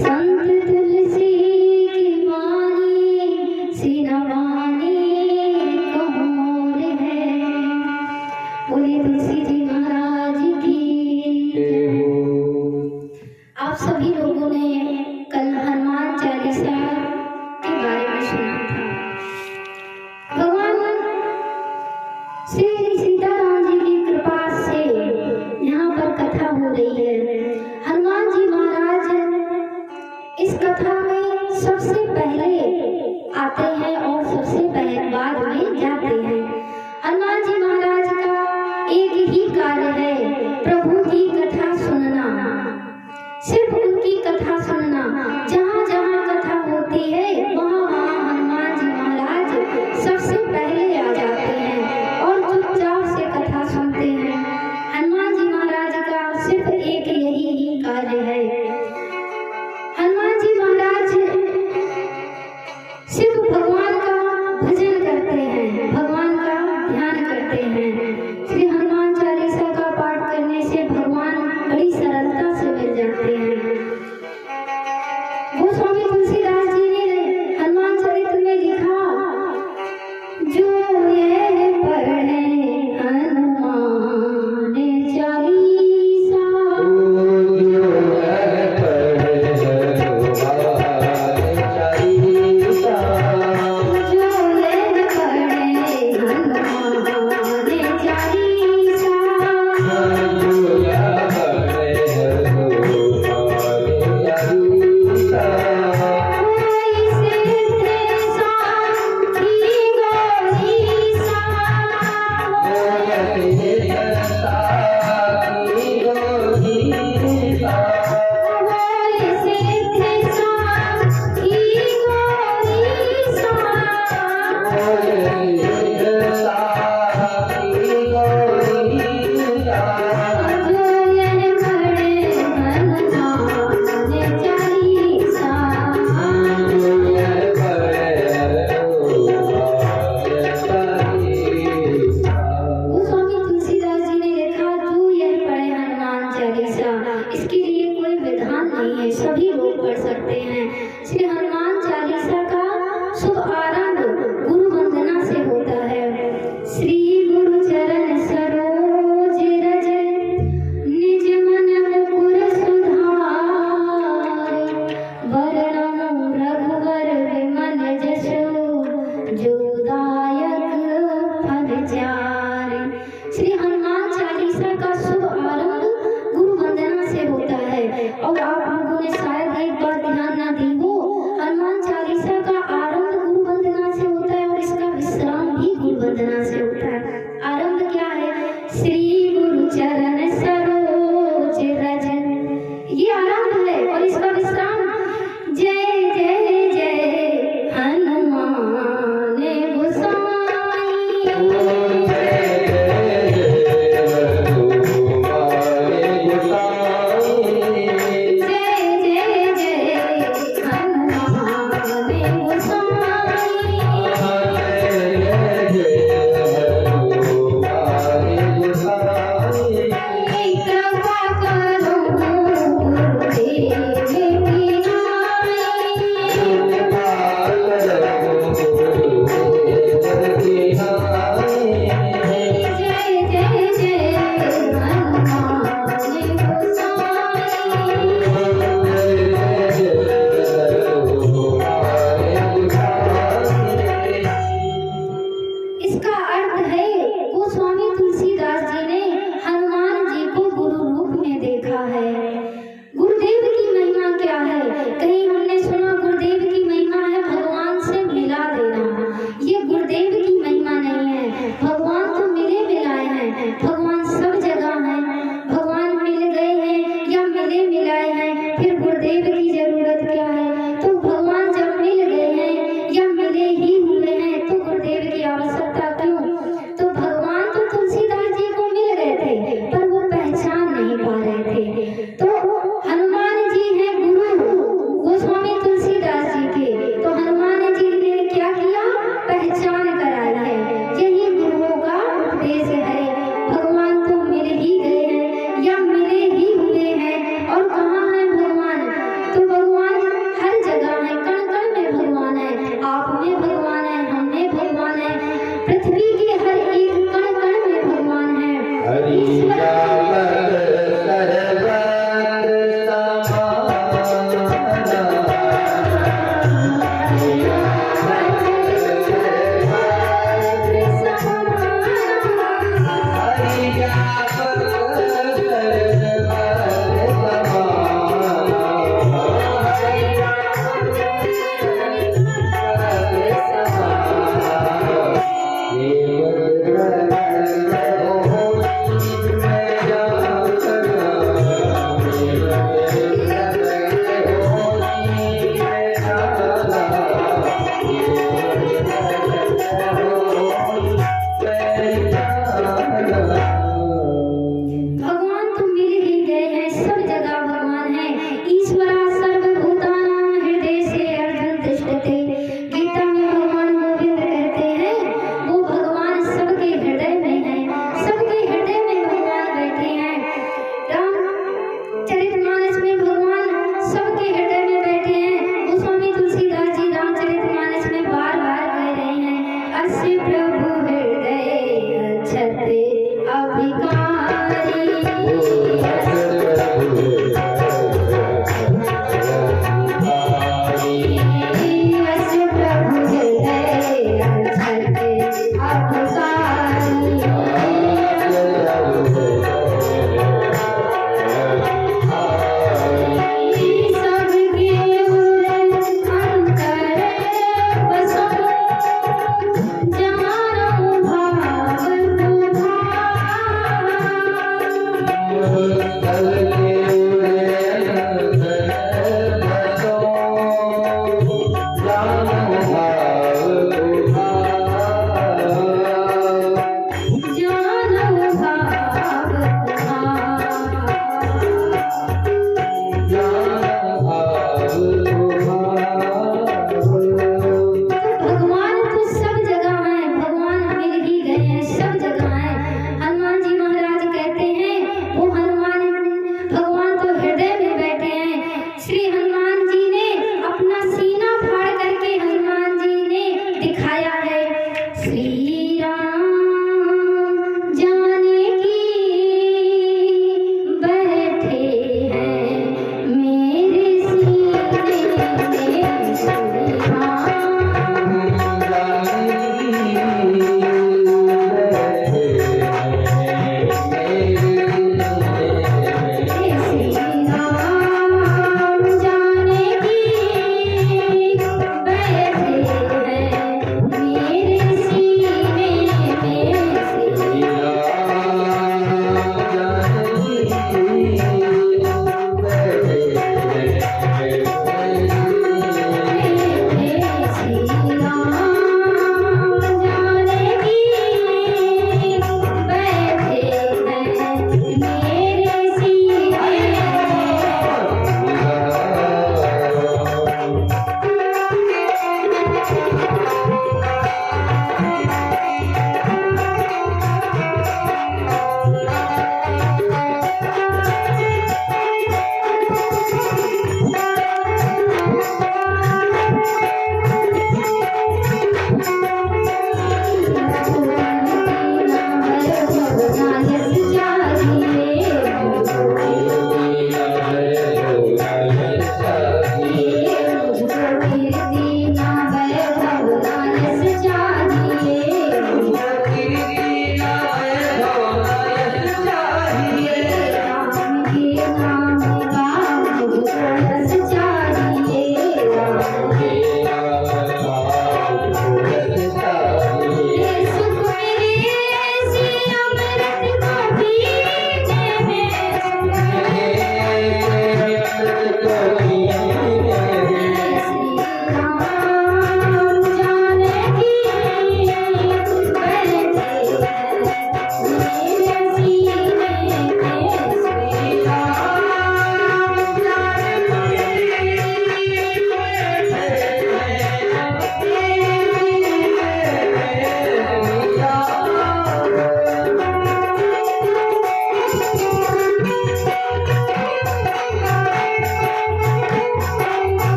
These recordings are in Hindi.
संत तुलसी की वाणी सिनवानी कहोर है। बोले तुलसी जी महाराज की जय। आप सभी लोगों ने कल हनुमान चालीसा के बारे में सुना था। भगवान श्री सीताराम जी की कृपा से यहाँ पर कथा हो रही है। हनुमान जी महाराज इस कथा में सबसे पहले आते हैं और सबसे पहले बाद में जाते हैं। हनुमान जी महाराज का एक ही कार्य है, प्रभु की कथा सुनना, सिर्फ उनकी कथा सुनना। जहाँ जहाँ कथा होती है वहाँ वहाँ हनुमान जी महाराज सबसे पहले आ जाते हैं और चुपचाप से कथा सुनते हैं। हनुमान जी महाराज का सिर्फ एक यही कार्य है। हनुमान जी महाराज सिर्फ भगवान का भजन करते हैं, भगवान का ध्यान करते हैं। श्री हनुमान चालीसा का पाठ करने से भगवान बड़ी सरलता से मिल जाते हैं। वो स्वामी तुलसीदास जी ने हनुमान चरित्र में लिखा, जो ये पढ़े हनुमान चालीसा, इसके लिए कोई विधान नहीं है, सभी लोग पढ़ सकते हैं। श्री हनुमान चालीसा का शुभ आरंभ गुरु वंदना से होता है। श्री गुरु चरण सरोज रज निज मन मुकुर सुधार, वरणो रघुवर विमल जसु जो दायक फल चारि। श्री हनुमान चालीसा का शुभ आरंभ गुरु वंदना से होता है। और आप लोगों ने शायद एक बात ध्यान ना दी हो, हनुमान चालीसा का आरंभ गुरु वंदना से होता है और इसका विश्राम भी गुरु वंदना से होता है। आरंभ क्या है? श्री गुरु चरण सरोज रज, ये आरंभ है और इसका विश्राम जय जय जय हनुमान गोसाई। तो भगवान श्री हनुमान जी ने अपना सीना फाड़ करके हनुमान जी ने दिखाया है। श्री राम जानकी बैठे हैं मेरे सीने में।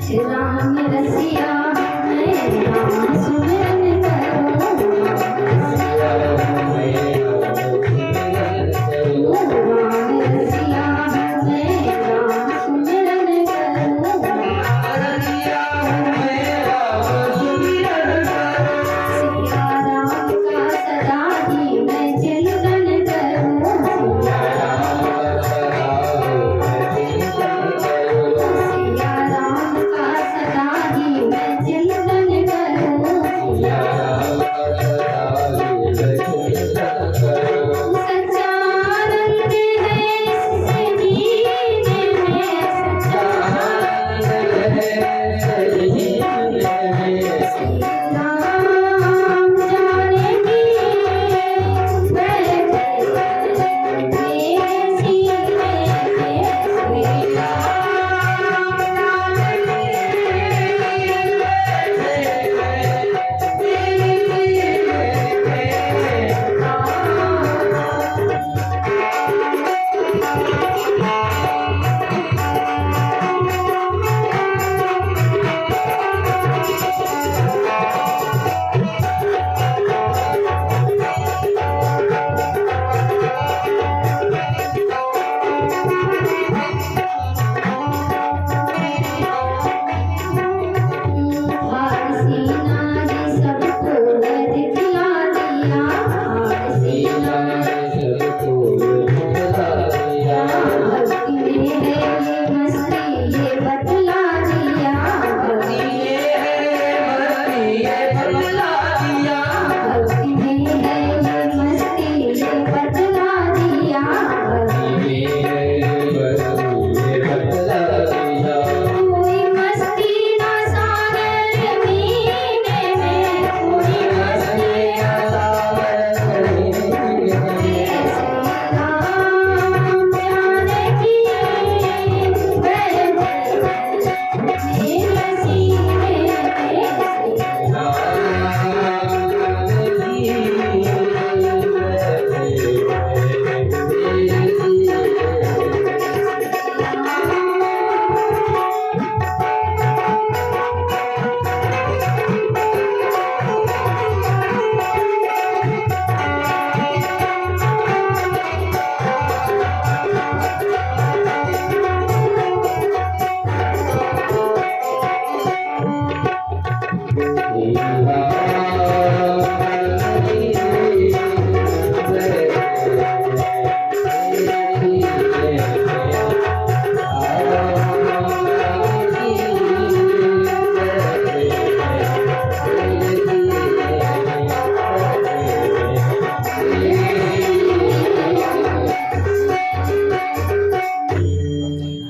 श्री राम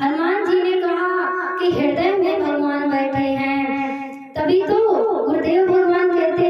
हनुमान जी ने कहा कि हृदय में भगवान बैठे हैं, तभी तो गुरुदेव भगवान कहते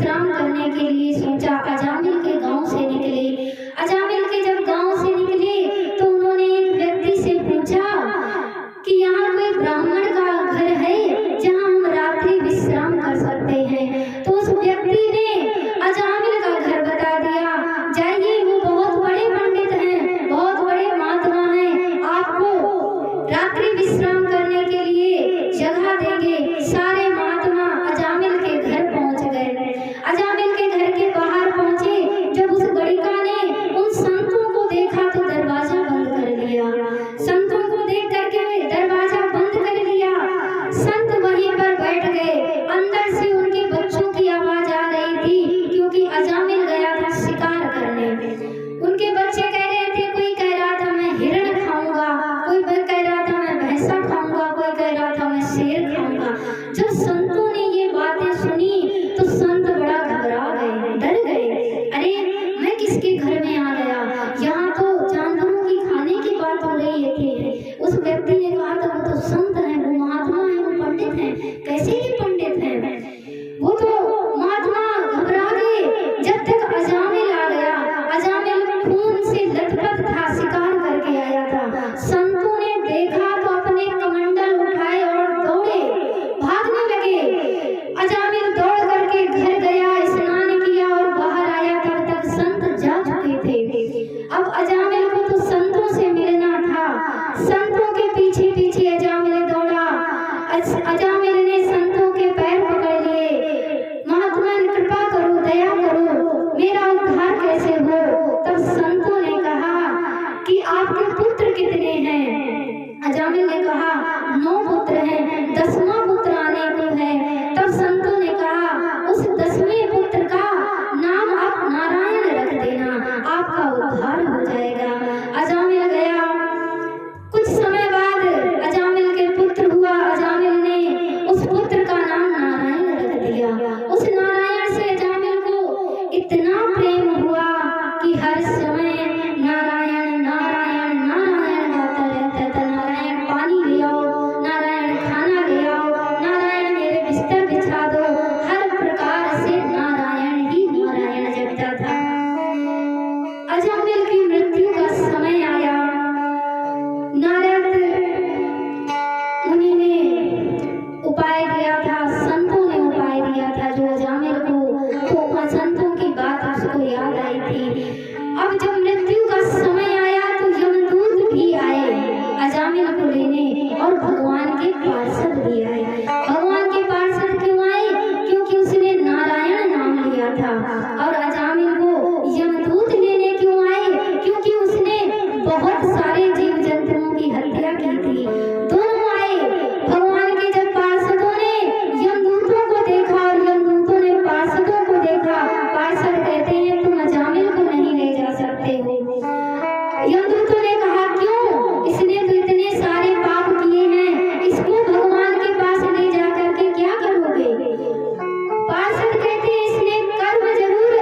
विश्राम करने के लिए सोचा, अजामिल के गांव से निकले। अजामिल के जब गांव से निकले तो उन्होंने एक व्यक्ति से पूछा कि यहाँ कोई ब्राह्मण का घर है जहाँ हम रात्रि विश्राम कर सकते हैं। तो उस व्यक्ति ने अजामिल का घर बता दिया। जाइए, वो बहुत बड़े पंडित हैं, बहुत बड़े महात्मा हैं, आपको रात्रि विश्राम करने के लिए जगह देंगे। सारे महात्मा अजामिल के घर पहुंच गए। अजामिल के घर के बाहर पहुंचे। जब उस गणिका ने उन संतों को देखा तो दरवाजा बंद कर लिया। संतों को देख करके दरवाजा बंद कर लिया। संत वहीं पर बैठ गए। अंदर से उनके बच्चों की आवाज आ रही थी, क्योंकि अजामिल गया था शिकार करने। उनके बच्चे कह रहे थे, कोई कह रहा था मैं हिरण खाऊंगा, कोई कह रहा था मैं भैंसा खाऊंगा, कोई कह रहा था मैं शेर खाऊंगा। जब संतों ने ये बातें सुनी तो संत बड़ा घबरा गए, डर गए। अरे मैं किसके घर में आ गया, यहाँ तो जानवरों की खाने की बात हो रही है। उस व्यक्ति ने कहा था, वो तो संत हैं, वो महात्मा हैं, वो पंडित हैं। कैसे ये पंडित हैं? वो तो महात्मा घबरा गए। जब तक अजामिल आ गया, अजामिल खून से लथपथ था, शिकार करके आया था। संतों ने देखा तो अपने कमंडल उठाए और दौड़े, भागने लगे। अजामिल दौड़ करके घर गया, स्नान किया और बाहर आया। तब तक संत जा चुके थे। अब अजामिल को तो संतों से मिलना था। संतों के पीछे पीछे अजामिल दौड़ा। अजामिल ने संतों के पैर पकड़ लिए। महात्मा कृपा करो, दया करो, मेरा उद्धार कैसे हो? तब संतों ने कहा कि आपके पुत्र कितने हैं? अजामिल ने कहा 9 पुत्र हैं, 10वां पुत्र आने को है। तब संतों ने कहा उस 10वें पुत्र का नाम आप नारायण रख देना, आपका उद्धार हो जाएगा। अजामिल गया। कुछ समय बाद अजामिल के पुत्र हुआ। अजामिल ने उस पुत्र का नाम नारायण रख दिया। उस नारायण से अजामिल को इतना प्रेम हुआ कि हर समय नारायण नारायण नारायण गाता रहता था। नारायण पानी ले आओ, नारायण खाना ले आओ, नारायण मेरे बिस्तर बिछा दो। हर प्रकार से नारायण ही नारायण जपता था। अजामिल की मृत्यु का समय आया। नारद मुनि ने उपाय दिया था, संतों ने उपाय दिया था, जो अजामिल को तो संतों की बात उसको याद आई थी। अब जब मृत्यु का समय आया तो यमदूत भी आए अजामिल को लेने, और भगवान के पार्षद भी आए। भगवान के पार्षद क्यों आए? क्योंकि उसने नारायण नाम लिया था। और अजामिल को यमदूत लेने क्यों आए? क्योंकि उसने बहुत सारे जीव जंतुओं की हत्या की थी। दोनों आए। भगवान के जब पार्षदों ने यमदूतों को देखा और यमदूतों ने पार्षदों को देखा, पार्षद कहते हैं तुम अजामिल को नहीं ले जा सकते हो। यमदूतों ने कहा क्यों? इसने तो इतने सारे पाप किए हैं, इसको भगवान के पास ले जा करके क्या करोगे? पार्षद कहते हैं इसने कर्म जरूर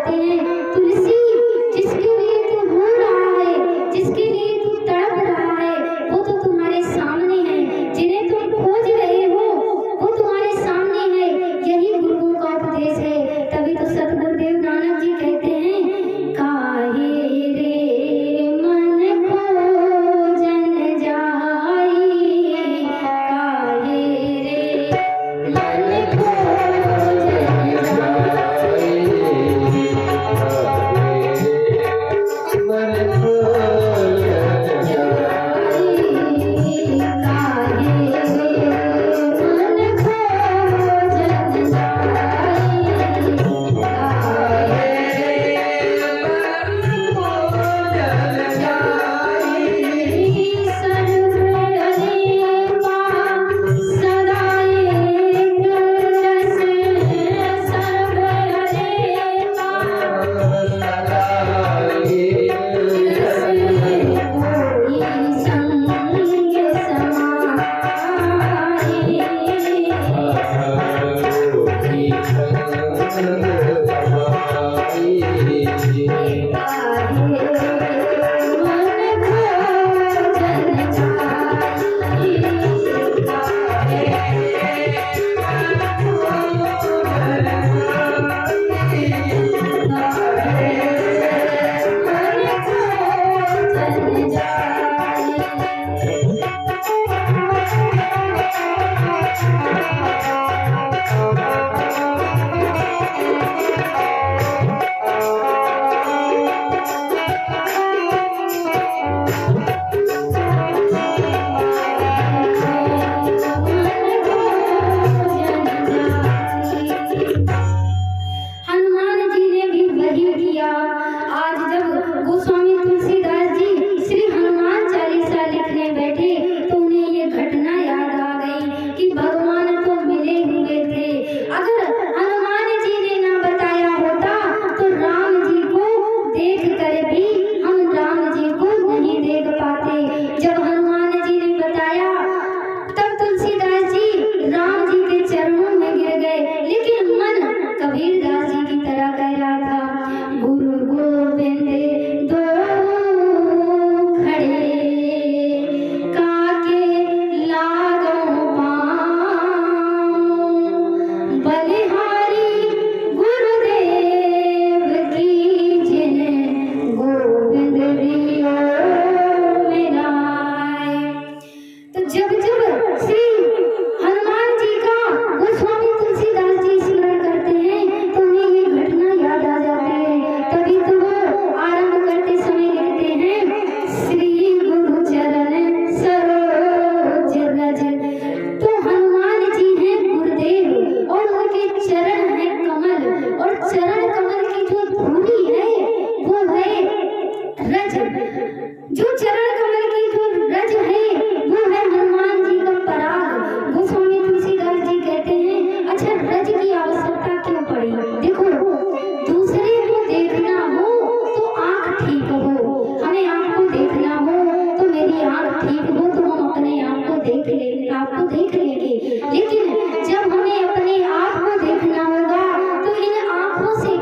कहते हैं तुलसी, जिसके लिए तू रो रहा है, जिसके लिए तू तड़प रहा है, वो तो तुम्हारे सामने है। जिन्हें तुम खोज रहे हो वो तुम्हारे सामने है। यही गुरुओं का उपदेश है। तभी तो सतगुरुदेव नानक जी कहते हैं, काहे रे मन खोजन जाई, काहे रे मन खोजन जाई। लेकिन जब हमें अपने आप को देखना होगा तो इन आंखों से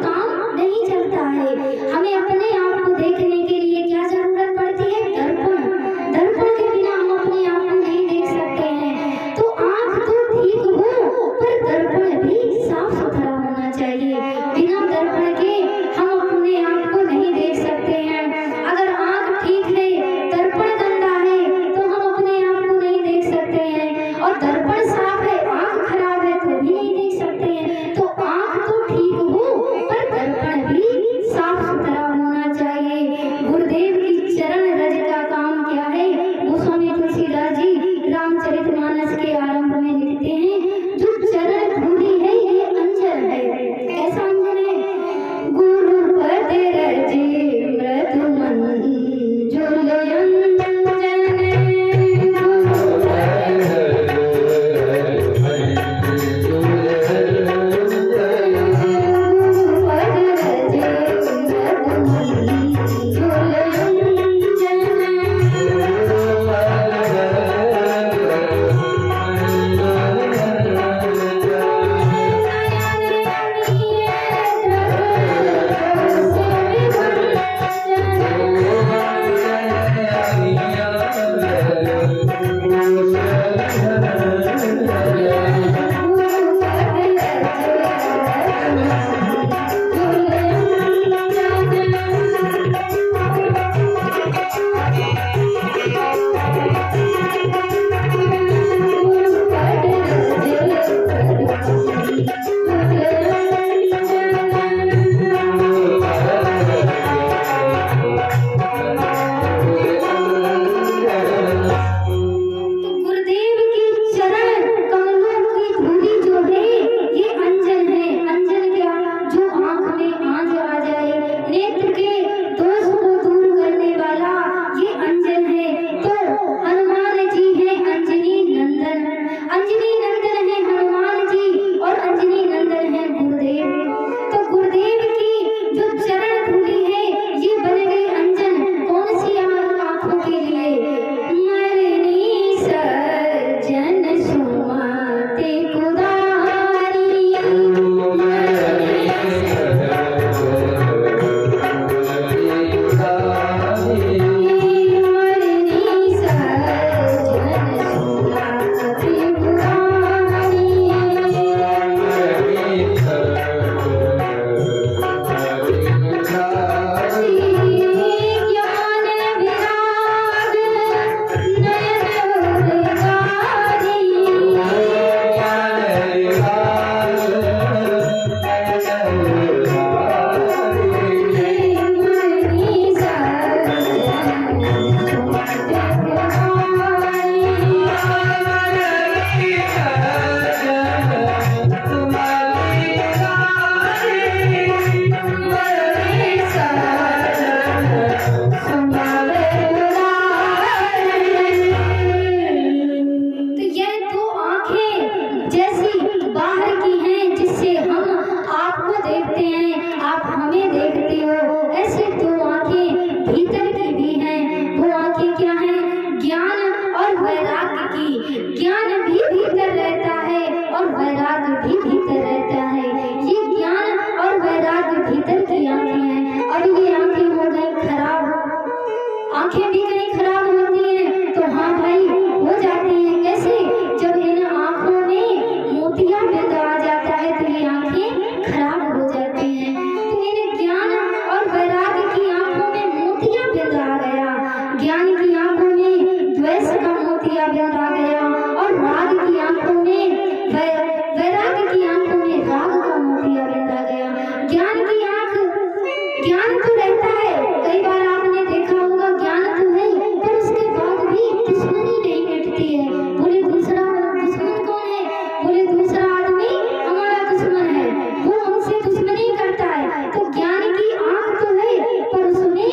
ज्ञान तो रहता है, कई बार आपने देखा होगा ज्ञान तो है, पर उसके बाद भी दुश्मनी नहीं मिटती है। बोले दूसरा दुश्मन कौन है? बोले दूसरा आदमी हमारा दुश्मन है, वो हमसे दुश्मनी करता है। तो ज्ञान की आंख तो है, पर उसमें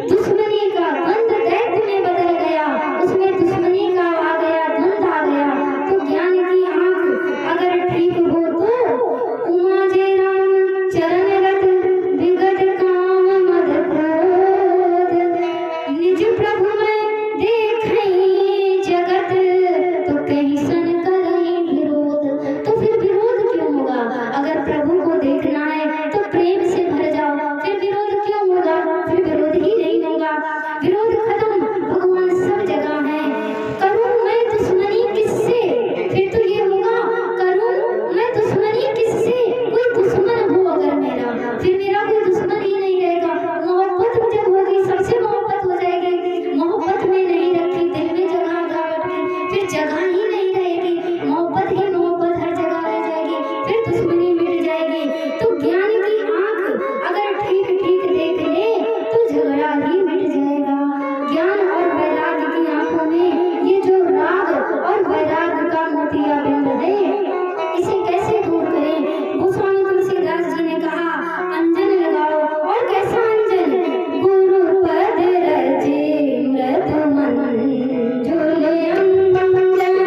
दुश्मनी का गंध दैत्य में बदल गया, उसमें दुश्मनी का आ गया, गंध आ गया। तो ज्ञान की आंख अगर ठीक हो तो उमा जय राम चरण रत विगत काम मद क्रोध, निज प्रभु में देखई जगत, तो कैसन करई विरोध। तो फिर विरोध क्यों होगा? अगर प्रभु को देखना है तो प्रेम से भर जाओ, फिर विरोध क्यों होगा? फिर विरोध ही नहीं होगा, विरोध खत्म। भगवान सब जगह है। करूं मैं दुश्मनी किससे? फिर तो ये होगा, करूं मैं दुश्मनी किससे? कोई दुश्मन हो अगर मेरा, फिर मेरा कोई दुश्मन ही नहीं रहेगा। मोहब्बत जब होगी सबसे मोहब्बत हो जाएगी, मोहब्बत में नहीं रखी दिल में जगह गावट की, फिर जगह ही नहीं रहेगी, मोहब्बत ही मोहब्बत हर जगह रह जाएगी, फिर दुश्मनी मिट जाएगी। तो ज्ञान की आंख अगर ठीक ठीक देख ले तो झगड़ा ही मिट जाएगा। ज्ञान और वैराग्य की आंखों में ये जो राग और वैराग्य का मोतियाबिंद है, इसे कैसे दूर करें? गोस्वामी तुलसीदास जी ने कहा अंजन लगाओ। और कैसा अंजन? गुरु पद रजे मृदु मंजुल अंजन, गुरु पद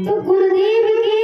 तो गुरुदेव के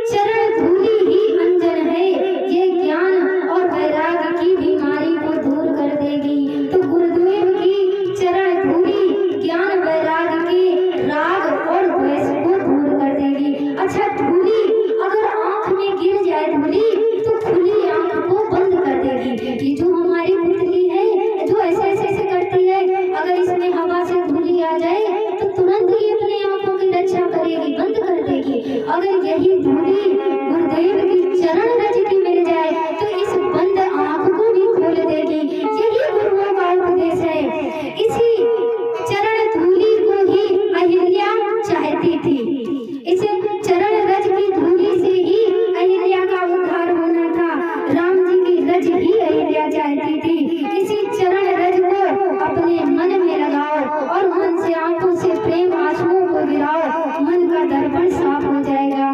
चरण धूलि ही अंजन है, ये ज्ञान और वैराग्य की बीमारी को दूर कर देगी। तो गुरुदेव की चरण धूलि ज्ञान वैराग्य के राग और द्वेष को दूर कर देगी। अच्छा, धूलि अगर आंख में गिर जाए धूलि, तो खुली आंख को बंद कर देगी। ये जो हमारी पुतली है जो ऐसे ऐसे ऐसे करती है, अगर इसमें हवा से धूलि आ जाए तो तुरंत ही अपने आंखों की रक्षा करेगी, बंद कर देगी। अगर यही धूलि गुरुदेव की चरण रज की मिल जाए तो इस बंद आंख को भी खोल देगी। यही गुरुओं का उपदेश है। इसी चरण धूलि को ही अहिल्या चाहती थी, इसे चरण रज की धूलि से ही अहिल्या का उद्धार होना था। राम जी की रज ही अहिल्या चाहती थी। इसी चरण रज को अपने मन में लगाओ और मन से आंखों से प्रेम आंसुओं को गिराओ, मन का दर्पण साफ हो जाएगा।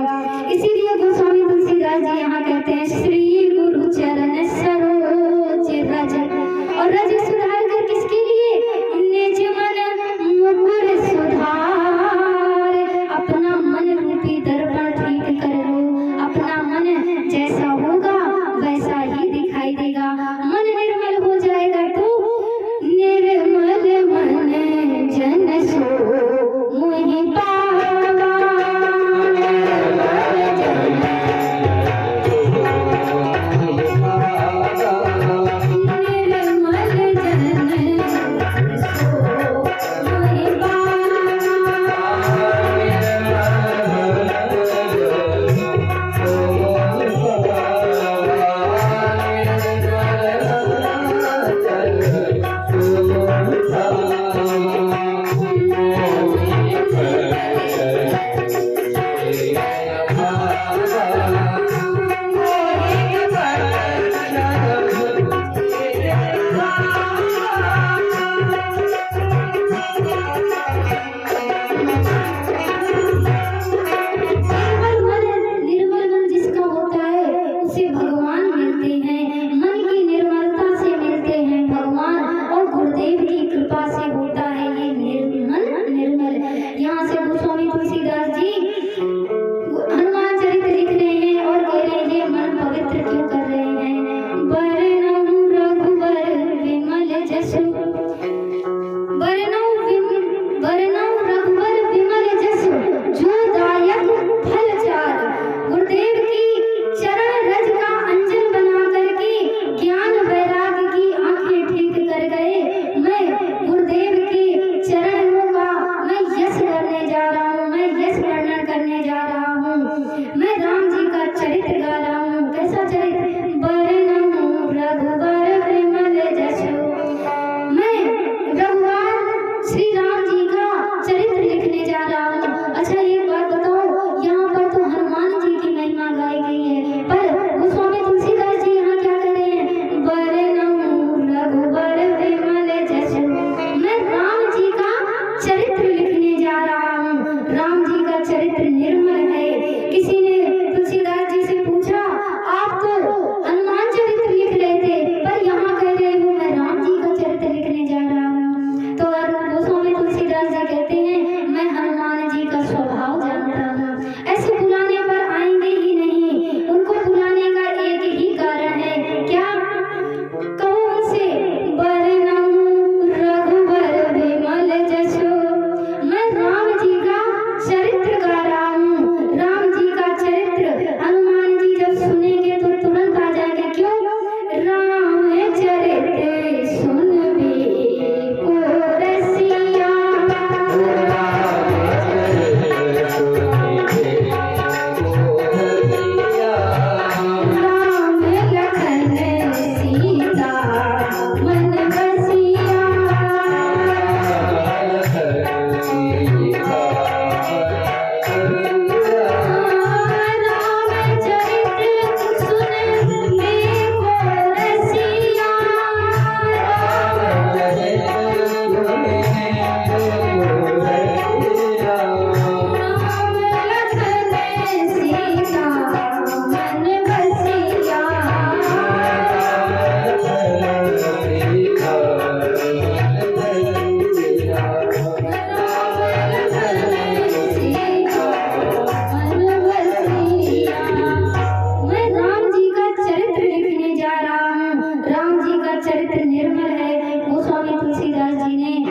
तुलसीदास जी ने